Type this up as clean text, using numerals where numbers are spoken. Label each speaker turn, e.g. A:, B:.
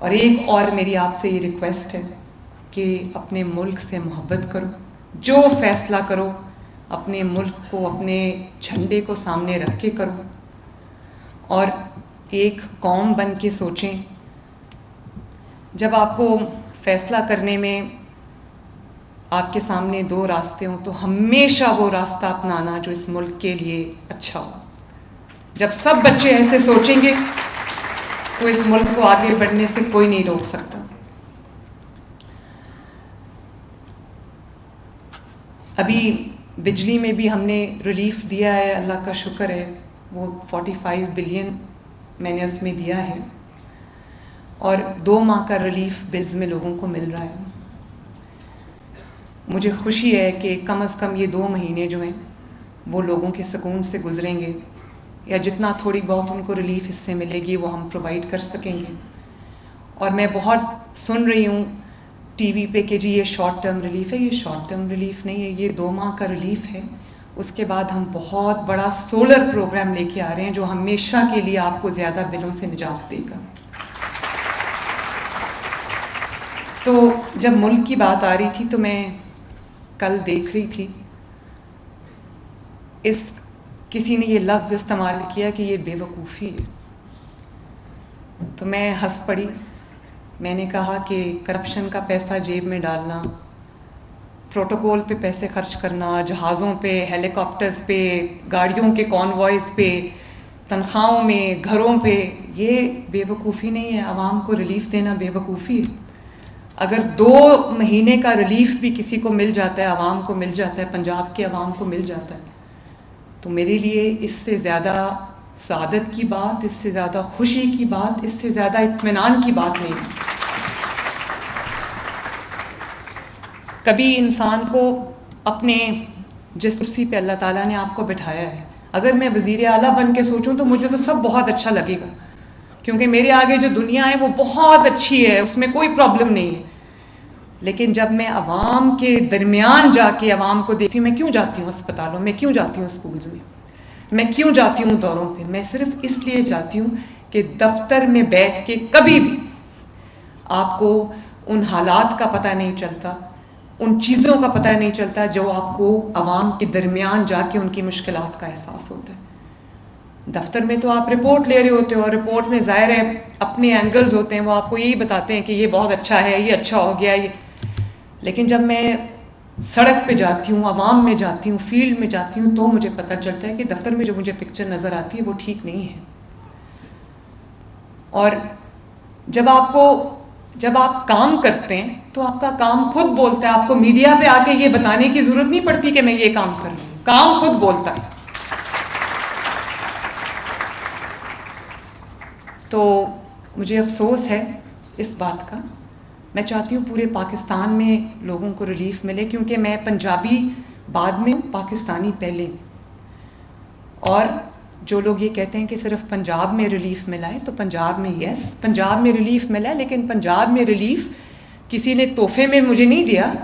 A: اور ایک اور میری آپ سے یہ ریکویسٹ ہے کہ اپنے ملک سے محبت کرو، جو فیصلہ کرو اپنے ملک کو، اپنے جھنڈے کو سامنے رکھ کے کرو، اور ایک قوم بن کے سوچیں۔ جب آپ کو فیصلہ کرنے میں آپ کے سامنے دو راستے ہوں تو ہمیشہ وہ راستہ اپنانا جو اس ملک کے لیے اچھا ہو۔ جب سب بچے ایسے سوچیں گے تو اس ملک کو آگے بڑھنے سے کوئی نہیں روک سکتا۔ ابھی بجلی میں بھی ہم نے ریلیف دیا ہے، اللہ کا شکر ہے، وہ 45 بلین میں نے اس میں دیا ہے، اور 2 ماہ کا ریلیف بلز میں لوگوں کو مل رہا ہے۔ مجھے خوشی ہے کہ کم از کم یہ 2 مہینے جو ہیں وہ لوگوں کے سکون سے گزریں گے، یا جتنا تھوڑی بہت ان کو ریلیف اس سے ملے گی وہ ہم پرووائڈ کر سکیں گے۔ اور میں بہت سن رہی ہوں ٹی وی پہ کہ جی یہ شارٹ ٹرم ریلیف ہے، یہ شارٹ ٹرم ریلیف نہیں ہے، یہ 2 ماہ کا ریلیف ہے۔ اس کے بعد ہم بہت بڑا سولر پروگرام لے کے آ رہے ہیں جو ہمیشہ کے لیے آپ کو زیادہ بلوں سے نجات دے گا۔ تو جب ملک کی بات آ رہی تھی تو میں کل دیکھ رہی تھی، کسی نے یہ لفظ استعمال کیا کہ یہ بے وقوفی ہے، تو میں ہنس پڑی۔ میں نے کہا کہ کرپشن کا پیسہ جیب میں ڈالنا، پروٹوکول پہ پیسے خرچ کرنا، جہازوں پہ، ہیلی کاپٹرز پہ، گاڑیوں کے کانوائز پہ، تنخواہوں میں، گھروں پہ، یہ بے وقوفی نہیں ہے۔ عوام کو ریلیف دینا بے وقوفی ہے۔ اگر 2 مہینے کا ریلیف بھی کسی کو مل جاتا ہے، عوام کو مل جاتا ہے، پنجاب کے عوام کو مل جاتا ہے، تو میرے لیے اس سے زیادہ سعادت کی بات، اس سے زیادہ خوشی کی بات، اس سے زیادہ اطمینان کی بات نہیں ہے۔ کبھی انسان کو اپنے جس کرسی پہ اللہ تعالیٰ نے آپ کو بٹھایا ہے، اگر میں وزیر اعلیٰ بن کے سوچوں تو مجھے تو سب بہت اچھا لگے گا، کیونکہ میرے آگے جو دنیا ہے وہ بہت اچھی ہے، اس میں کوئی پرابلم نہیں ہے۔ لیکن جب میں عوام کے درمیان جا کے عوام کو دیکھتی ہوں، میں کیوں جاتی ہوں اسپتالوں میں، کیوں جاتی ہوں اسکولز میں کیوں جاتی ہوں دوروں پہ؟ میں صرف اس لیے جاتی ہوں کہ دفتر میں بیٹھ کے کبھی بھی آپ کو ان حالات کا پتہ نہیں چلتا، ان چیزوں کا پتہ نہیں چلتا جو آپ کو عوام کے درمیان جا کے ان کی مشکلات کا احساس ہوتا ہے۔ دفتر میں تو آپ رپورٹ لے رہے ہوتے ہو، اور رپورٹ میں ظاہر ہے اپنے اینگلز ہوتے ہیں، وہ آپ کو یہی بتاتے ہیں کہ یہ بہت اچھا ہے، یہ اچھا ہو گیا، لیکن جب میں سڑک پہ جاتی ہوں، عوام میں جاتی ہوں، فیلڈ میں جاتی ہوں، تو مجھے پتہ چلتا ہے کہ دفتر میں جو مجھے پکچر نظر آتی ہے وہ ٹھیک نہیں ہے۔ اور جب آپ کام کرتے ہیں تو آپ کا کام خود بولتا ہے، آپ کو میڈیا پہ آ کے یہ بتانے کی ضرورت نہیں پڑتی کہ میں یہ کام کر رہی ہوں، کام خود بولتا ہے۔ تو مجھے افسوس ہے اس بات کا، میں چاہتی ہوں پورے پاکستان میں لوگوں کو ریلیف ملے، کیونکہ میں پنجابی بعد میں، پاکستانی پہلے۔ اور جو لوگ یہ کہتے ہیں کہ صرف پنجاب میں ریلیف ملا ہے، تو پنجاب میں یس، پنجاب میں ریلیف ملا ہے، لیکن پنجاب میں ریلیف کسی نے تحفے میں مجھے نہیں دیا،